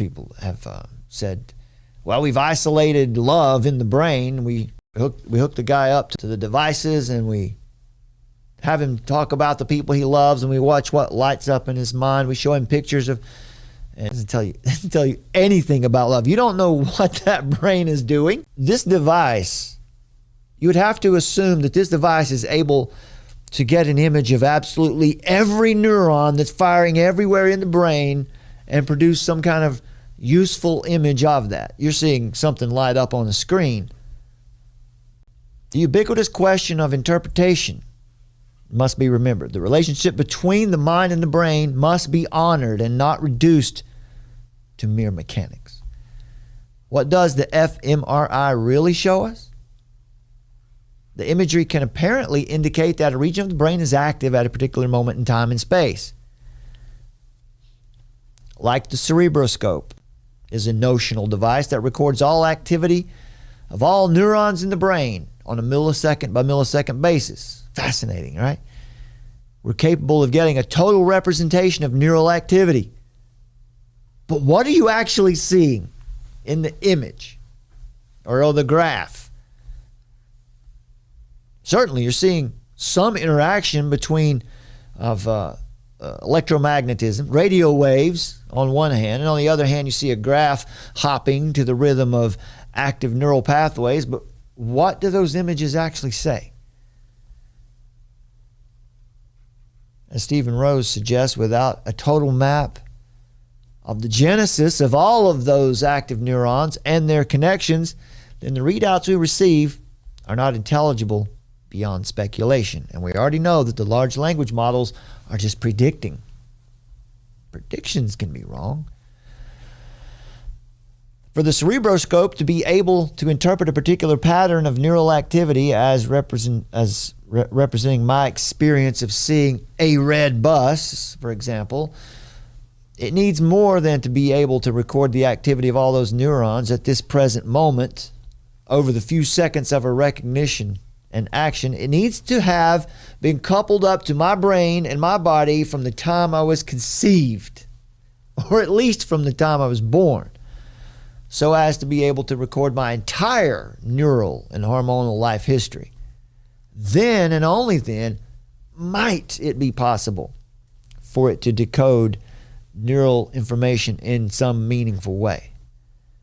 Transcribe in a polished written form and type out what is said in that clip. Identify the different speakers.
Speaker 1: People have said, well, we've isolated love in the brain. We hook the guy up to the devices, and we have him talk about the people he loves, and we watch what lights up in his mind. We show him pictures of, and it doesn't tell you anything about love. You don't know what that brain is doing. This device, you would have to assume that this device is able to get an image of absolutely every neuron that's firing everywhere in the brain and produce some kind of useful image of that. You're seeing something light up on the screen. The ubiquitous question of interpretation must be remembered. The relationship between the mind and the brain must be honored and not reduced to mere mechanics. What does the fMRI really show us? The imagery can apparently indicate that a region of the brain is active at a particular moment in time and space. Like the cerebroscope is a notional device that records all activity of all neurons in the brain on a millisecond by millisecond basis. Fascinating, right? We're capable of getting a total representation of neural activity. But what are you actually seeing in the image or the graph? Certainly you're seeing some interaction between electromagnetism, radio waves on one hand, and on the other hand you see a graph hopping to the rhythm of active neural pathways. But what do those images actually say? As Stephen Rose suggests, without a total map of the genesis of all of those active neurons and their connections, then the readouts we receive are not intelligible beyond speculation. And we already know that the large language models are just predicting. Predictions can be wrong. For the cerebroscope to be able to interpret a particular pattern of neural activity as representing my experience of seeing a red bus, for example, it needs more than to be able to record the activity of all those neurons at this present moment over the few seconds of a recognition and action. It needs to have been coupled up to my brain and my body from the time I was conceived, or at least from the time I was born, so as to be able to record my entire neural and hormonal life history. Then and only then might it be possible for it to decode neural information in some meaningful way.